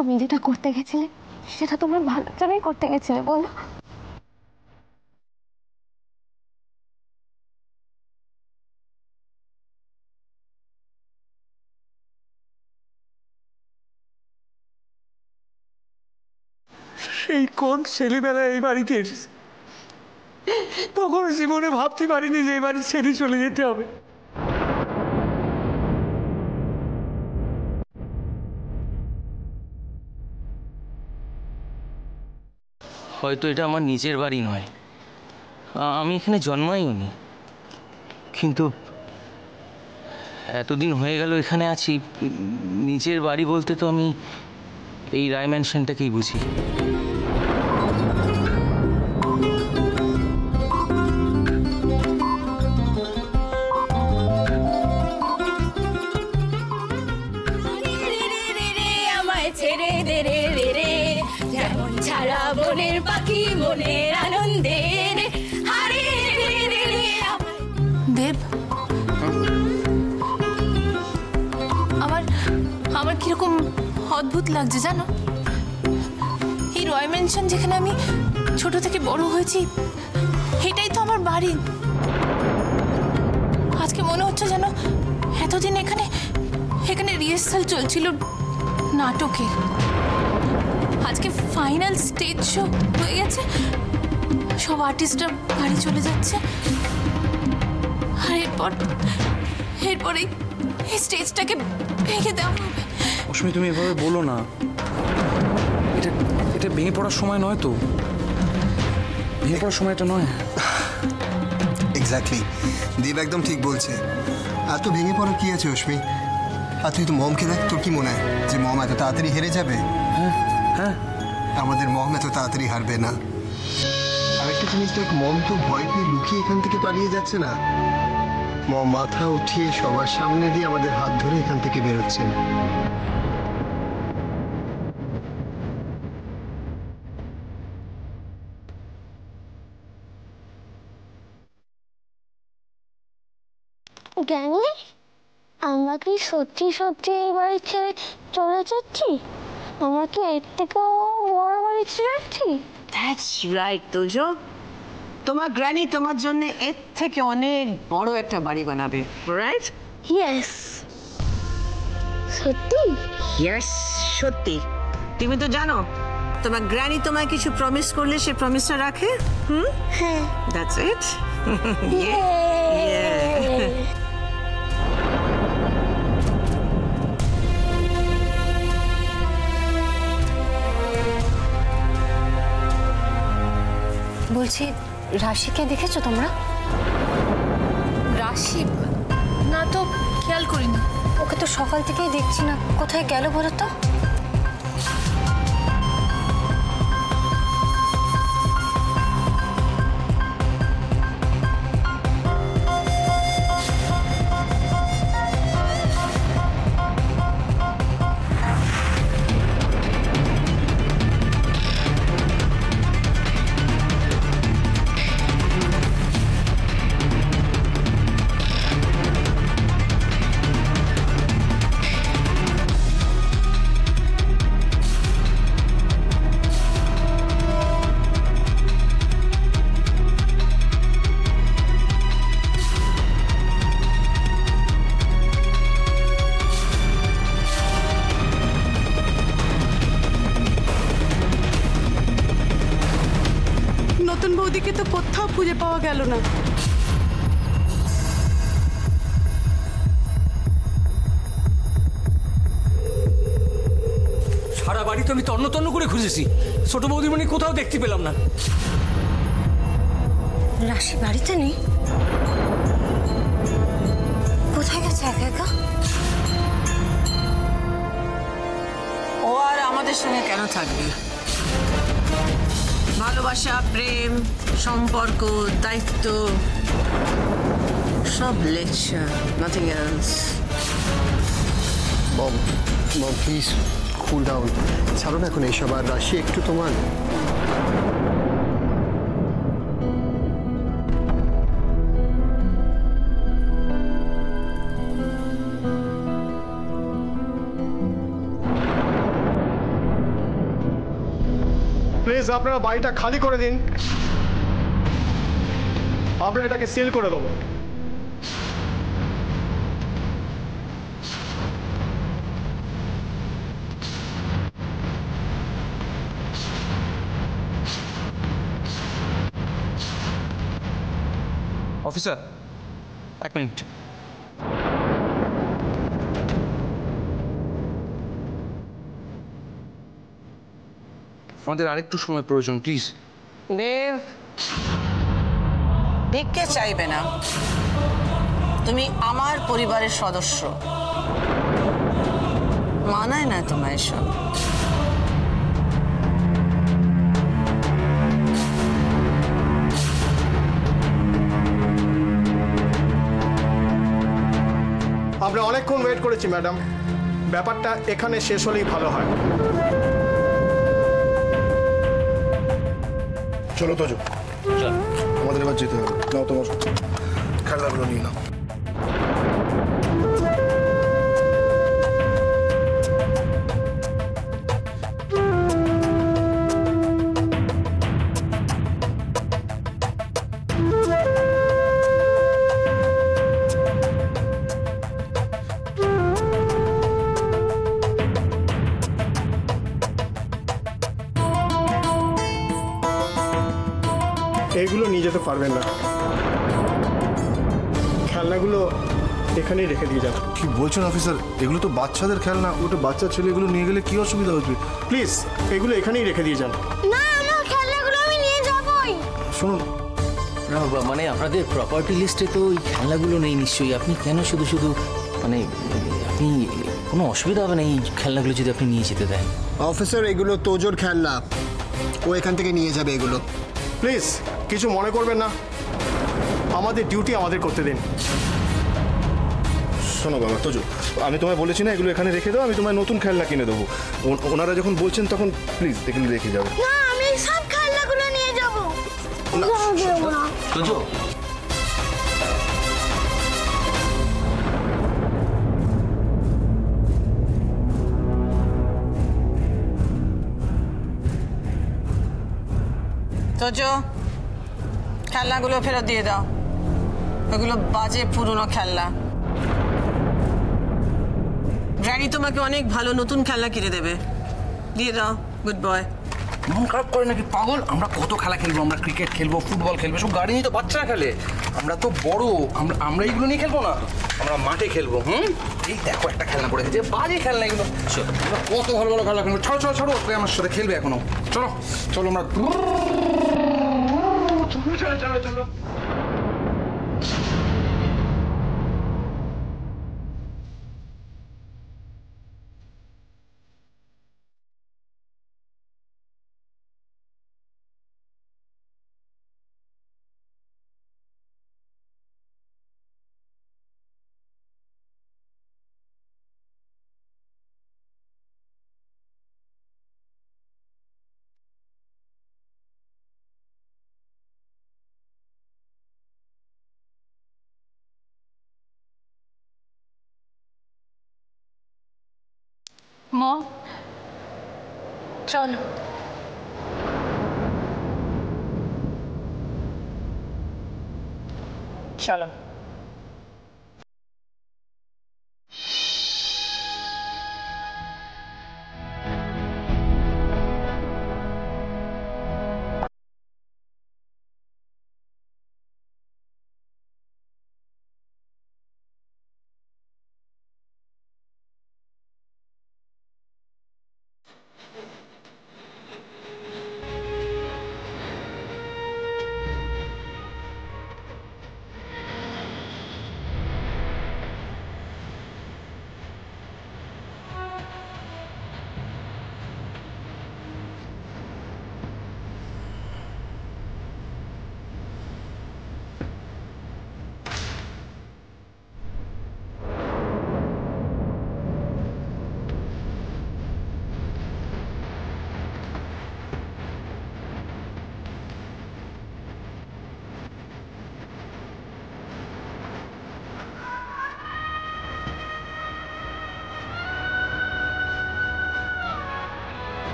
তুমি যেটা করতে গেছিলে সেটা তোমার ভালোর জন্যই করতে গেছিলে, বলো? সেই কোন ছেলেবেলা এই বাড়িতে এসেছে, তখন জীবনে ভাবতে পারিনি যে এই বাড়ি ছেড়ে চলে যেতে হবে। হয়তো এটা আমার নিজের বাড়ি নয়, আমি এখানে জন্মাইনি, কিন্তু এতদিন হয়ে গেল এখানে আছি। নিজের বাড়ি বলতে তো আমি এই রায় ম্যানশনটাকেই বুঝি। ছাড়া বনের পাখি মনের আনন্দে দেব, আমার কিরকম অদ্ভুত লাগছে জানো। এই রয় ম্যানশন যেখানে আমি ছোট থেকে বড় হয়েছি, এটাই তো আমার বাড়ি। আজকে মনে হচ্ছে যেন এতদিন এখানে রিহার্সাল চলছিল নাটকে, আজকে ফাইনাল স্টেজ শো হয়ে গেছে, সব আর্টিস্টরা বাড়ি চলে যাচ্ছে, আর এরপরে এই স্টেজটাকে ভেঙে দেওয়া হবে। অশ্মি, তুমি এভাবে বলো না, এটা ভেঙে পড়ার সময় নয় তো, ভেঙে পড়ার সময় এটা নয়। এক্স্যাক্টলি, দেব একদম ঠিক বলছে। এত ভেঙে পড়ার কি আছে অশ্মি? আর তুই তো মমকে দেখ, তোর কি মনে হয় যে মম এত তাড়াতাড়ি হেরে যাবে? হ্যাঁ হ্যাঁ, আমাদের মম এত তাড়াতাড়ি হারবে না। আরেকটা জিনিস দেখ, মম তো ভয় পেয়ে লুকিয়ে এখান থেকে পালিয়ে যাচ্ছে না, মম মাথা উঠিয়ে সবার সামনে দিয়ে আমাদের হাত ধরে এখান থেকে বেরোচ্ছেন। জ্ঞানী, আমরা কি সত্যি সত্যি এই বাড়ি ছেড়ে চলে যাচ্ছি? আমরা কি এর থেকেও বড় বাড়ি ছেড়ে যাচ্ছি? দ্যাটস রাইট তোজো, তোমার গ্র্যানি তোমার জন্য এর থেকে অনেক বড় একটা বাড়ি বানাবে, রাইট? ইয়েস, সত্যি? ইয়েস, সত্যি। তুমি তো জানো তোমার গ্র্যানি তোমায় কিছু প্রমিস করলে সে প্রমিসটা রাখে। হ্যাঁ, দ্যাটস ইট। বলছি, রাশিকে দেখেছো তোমরা? রাশি না তো, খেয়াল করিনি। ওকে তো সকাল থেকেই দেখছি না, কোথায় গেল বলো তো? নতুন বৌদিকে তো কোথাও খুঁজে পাওয়া গেল না। সারা বাড়ি তো আমি তন্ন তন্ন করে খুঁজেছি, ছোট বৌদিমণি কোথাও দেখতে পেলাম না। রাশি বাড়িতে নেই, কোথায় গেছে একা একা? ও আর আমাদের সঙ্গে কেন থাকবে? ভালোবাসা, প্রেম, সম্পর্ক, দায়িত্ব সব lecture, nothing else. Mom, please cool down, ছাড়ো না এখন এইসব। আর রাশি একটু তোমার প্লিজ আপনারা বাড়িটা খালি করে দিন, আমরা এটাকে সিল করে দেবো। অফিসার, এক মিনিট। আমাদের আরেকটু সময় প্রয়োজন, প্লিজ। দেব, ভিক্ষে চাইবে না, তুমি আমার পরিবারের সদস্য, মানায় না তোমার এসব। আমরা অনেকক্ষণ ওয়েট করেছি ম্যাডাম, ব্যাপারটা এখানে শেষ হলেই ভালো হয়। চলো তোজো, আমাদের এবার যেতে হবে। নাও তোমার খেলাগুলো নিয়ে নাও। এইগুলো নিয়ে যেতে পারবেন না, খেলনাগুলো এখানেই রেখে দিয়ে যান। কি বলছেন অফিসার? এগুলো তো বাচ্চাদের খেলনা, ওটা বাচ্চা ছেলে, এগুলো নিয়ে গেলে কি অসুবিধা হচ্ছে? প্লিজ এগুলো এখানেই রেখে দিয়ে যান। না, আমার খেলনাগুলো আমি নিয়ে যাবই। শুনুন, না মানে আপনাদের প্রপার্টি লিস্টে তো ওই খেলনাগুলো নেই নিশ্চয়ই। আপনি কেন শুধু শুধু মানে আপনি কোনো অসুবিধা হবে না এই খেলনাগুলো যদি আপনি নিয়ে যেতে দেন? অফিসার এগুলো তোজোর খেলনা, ও এখান থেকে নিয়ে যাবে এগুলো। প্লিজ কিছু মনে করবেন না, আমাদের ডিউটি আমাদের করতে দিন। শোনো বাবা তোজো, আমি তোমায় বলেছি না এগুলো এখানে রেখে দাও, আমি তোমায় নতুন খেলনা কিনে দেবো। ওনারা যখন বলছেন তখন প্লিজ এগুলো রেখে যাও। না, আমি সব খেলনাগুলো নিয়ে যাবো। না। তোজো, তোজো, খেলনাগুলো ফেরত দিয়ে দাও, ওগুলো বাজে পুরনো খেলনা। গ্র্যানি তোমাকে অনেক ভালো নতুন খেলনা কিনে দেবে, দিয়ে দাও। Good boy. মন খারাপ করে নাকি পাগল? আমরা কত খেলা খেলবো, আমরা ক্রিকেট খেলবো, ফুটবল খেলবো, সব গাড়ি নিয়ে তো বাচ্চারা খেলে। আমরা তো বড়, আমরা এইগুলো নিয়ে খেলবো না, আমরা মাঠে খেলবো। এই দেখো একটা খেলনা পড়ে গেছে, বাজে খেলনা এগুলো। আমরা কত ভালো ভালো খেলা খেলবো। ছাড়ো ছাড়ো ছাড়ো, তুই আমার সাথে খেলবে এখনো। চলো চলো, আমরা চলো চলো চলো। মম, চলো। চলো।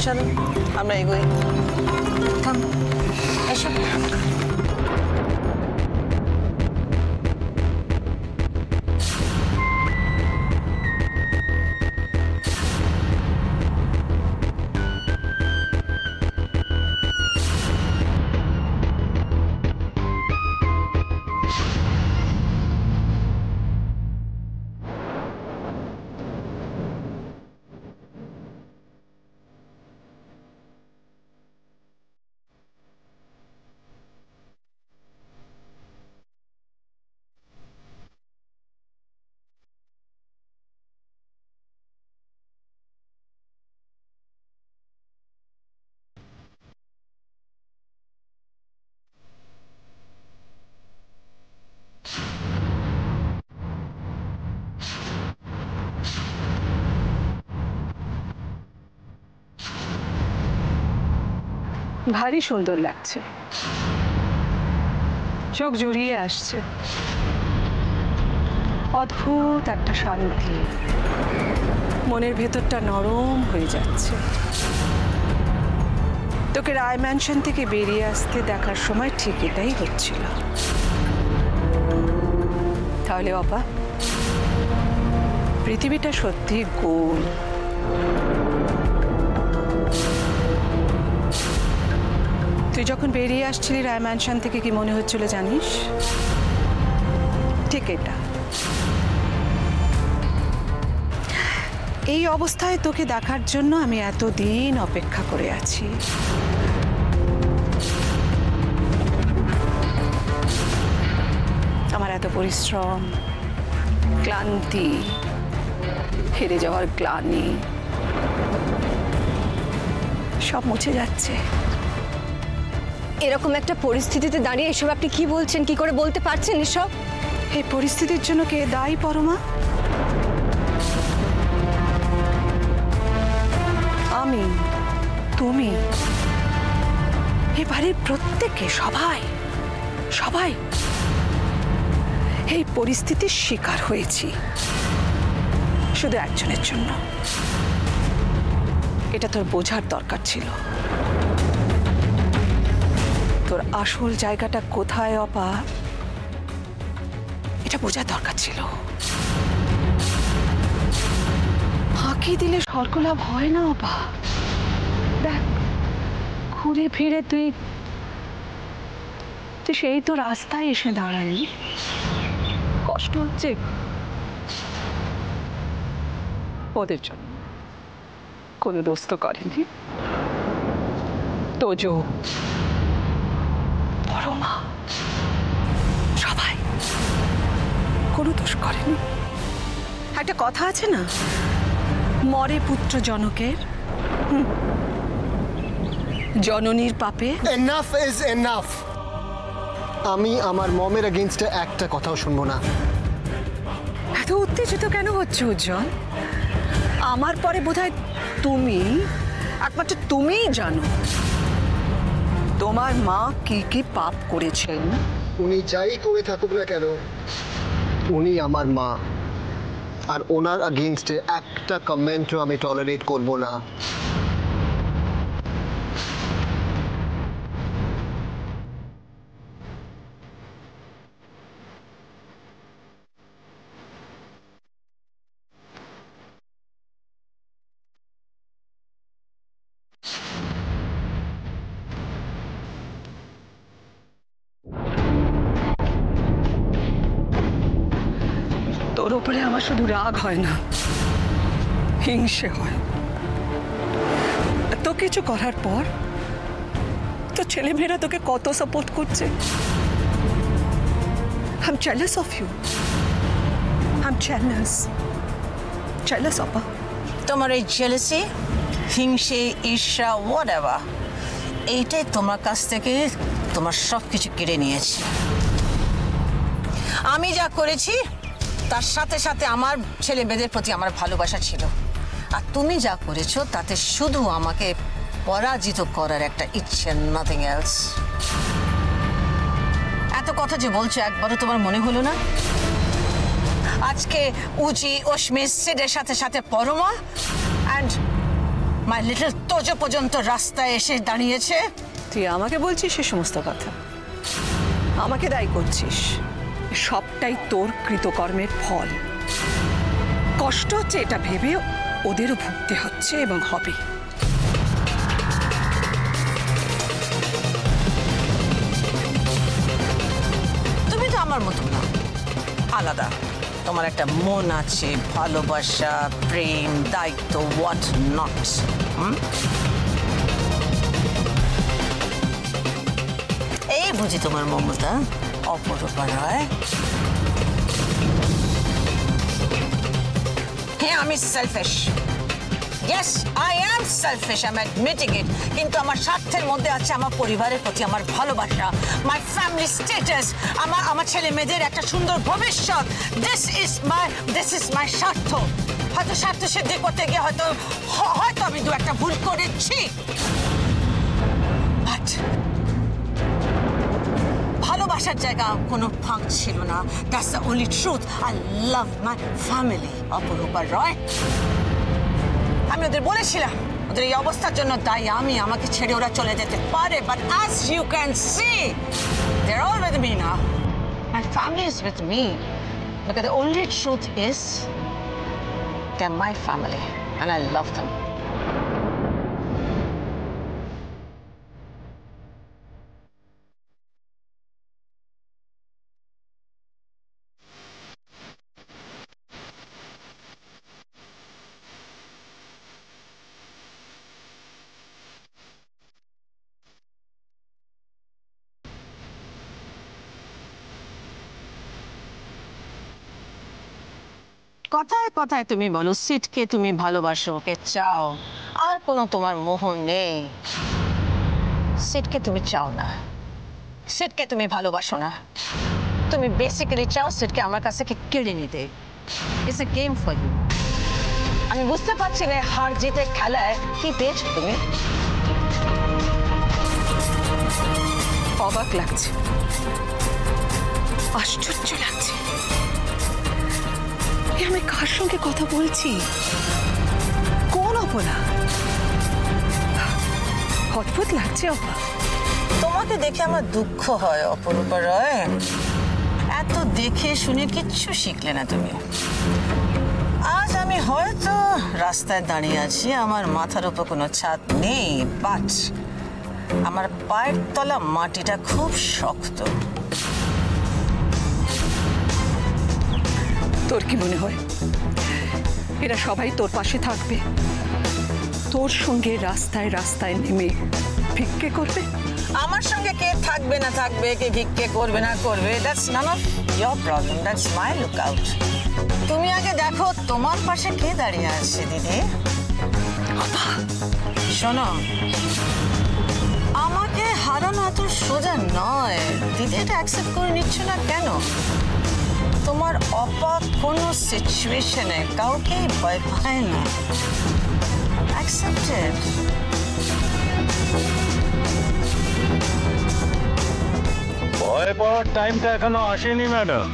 চলো আমরা এগোই। এসো। ভারী সুন্দর লাগছে, চোখ জড়িয়ে আসছে, অদ্ভুত একটা শান্তি, মনের ভেতরটা নরম হয়ে যাচ্ছে। তোকে রায় ম্যানশন থেকে বেরিয়ে আসতে দেখার সময় ঠিক এটাই হচ্ছিল। তাহলে অপা, পৃথিবীটা সত্যি গোল। তুই যখন বেরিয়ে আসছিলি রায় ম্যানশন থেকে কি মনে হচ্ছিল জানিস? ঠিক এটা। এই অবস্থায় তোকে দেখার জন্য আমি এতদিন অপেক্ষা করে আছি। আমার এত পরিশ্রম, ক্লান্তি, হেরে যাওয়ার গ্লানি সব মুছে যাচ্ছে। এরকম একটা পরিস্থিতিতে দাঁড়িয়ে এসব আপনি কি বলছেন? কি করে বলতে পারছেন এসব? এই পরিস্থিতির জন্য কে দায়ী পরমা? আমি, তুমি, এবারের প্রত্যেকে, সবাই সবাই এই পরিস্থিতির শিকার হয়েছি শুধু একজনের জন্য। এটা তোর বোঝার দরকার ছিল। তোর আসল জায়গাটা কোথায় অপা, এটা বোঝার দরকার ছিল। ফাঁকি দিলে স্বর্গলাভ হয় না অপা। দেখ, ঘুরে ফিরে তুই সেই তো রাস্তায় এসে দাঁড়ালি। কষ্ট হচ্ছে ওদের জন্য, কোনো দোষ তো করেনি। তোজো, পরমা, সবাই কোনো দোষ করেনি। একটা কথা আছে না, মরে পুত্র জনকের, জননীর পাপে। Enough is enough. আমি আমার মমের এগেইনস্টে একটা কথাও শুনবো না। এত উত্তেজিত কেন হচ্ছে উজ্জ্বল? আমার পরে বোধহয় তুমি, একমাত্র তুমিই জানো তোমার মা কি কি পাপ করেছেন। উনি যাই করে থাকুক না কেন, উনি আমার মা, আর ওনার এগেইনস্টে একটা কমেন্টও আমি টলারেট করব না। তোর উপরে আমার শুধু রাগ হয় না, হিংসে হয়। তো কিছু করার পর তো ছেলেমেয়েরা তোকে কত সাপোর্ট করছে। I'm jealous of you. I'm jealous. Jealous, অপা। তোমার এই জেলাসি, হিংসে, ঈর্ষা, হোয়াটএভার, এইটাই তোমার কাছ থেকে তোমার সব কিছু কেড়ে নিয়েছে। আমি যা করেছি তার সাথে সাথে আমার ছেলে মেয়েদের প্রতি আমার ভালোবাসা ছিল, আর তুমি যা করেছো তাতে শুধু আমাকে পরাজিত করার একটা ইচ্ছে, নাথিং এলস। এত কথা যে বলছো, একবারও তোমার মনে হলো না আজকে উজি, অশ্মি, সিডের সাথে সাথে Parama and my little Tojo পর্যন্ত রাস্তায় এসে দাঁড়িয়েছে। তুই আমাকে বলছিস সে সমস্ত কথা, আমাকে দায়ী করছিস। সবটাই তোর কৃতকর্মের ফল। কষ্ট হচ্ছে এটা ভেবে ওদেরও ভুগতে হচ্ছে এবং হবে। তুমি তো আমার মতো না, আলাদা। তোমার একটা মন আছে, ভালোবাসা, প্রেম, দায়িত্ব, হোয়াট নট। এই বুঝি তোমার মমতা, অপরূপা রায়। হ্যাঁ, আমি shellfish. Yes, I am selfish. I'm admitting it. কিন্তু আমার স্বার্থের মধ্যে আছে আমার পরিবারের প্রতি আমার ভালোবাসা, my family status, আমার ছেলে মেয়েদের একটা সুন্দর ভবিষ্যৎ। This is my স্বার্থ। হয়তো স্বার্থ সিদ্ধি করতে গিয়ে হয়তো আমি দু একটা ভুল করেছি, বাট ভালোবাসার জায়গা কোনো ফাঁক ছিল না। That's the only truth. I love my family. অপরূপা রয়, আমি ওদের বলেছিলাম ওদের এই অবস্থার জন্য দায়ী আমি, আমাকে ছেড়ে ওরা চলে যেতে পারে, but as you can see they're all with me now. My family is with me because the only truth is they're my family and I love them. কথায় কথায় তুমি বলো সিটকে তুমি ভালোবাসো, ওকে চাও, আর কোনো তোমার মোহ নেই। সিটকে তুমি চাও না, সিটকে তুমি ভালোবাসো না, তুমি বেসিক্যালি চাও সিটকে আমার কাছে কেড়ে নিতে। It's a game for you. আমি বুঝতে পারছি না হার জিতে খেলায় কি পেয়েছো তুমি। অবাক লাগছে, আশ্চর্য লাগছে। আমি কার সঙ্গে কথা বলছি? কোন অপনা? অদ্ভুত লাগছে অপা। তোমাকে দেখে আমার দুঃখ হয় অপরূপা রয়। এত দেখে শুনে কিচ্ছু শিখলে না তুমি। আজ আমি হয়তো রাস্তায় দাঁড়িয়ে আছি, আমার মাথার উপর কোনো ছাদ নেই, বাট আমার পায়ের তলা মাটিটা খুব শক্ত। তোর কি মনে হয় এরা সবাই তোর পাশে থাকবে? তোর সঙ্গে রাস্তায় রাস্তায় নেমে ভিক্ষে করবে? আমার সঙ্গে কে থাকবে না থাকবে, কে ভিক্ষে করবে না করবে, that's none of your problem, that's my look out. তুমি আগে দেখো তোমার পাশে কে দাঁড়িয়ে আছে দিদি। শোনো, আমাকে হারানো এত সোজা নয় দিদি, এটা অ্যাকসেপ্ট করে নিচ্ছ না কেন? তোমার অপা কোনো সিচুয়েশনে কাউকেই ভয় পায় না। অ্যাকসেপ্টেড। ভয় পাওয়ার টাইমটা এখনো আসেনি ম্যাডাম।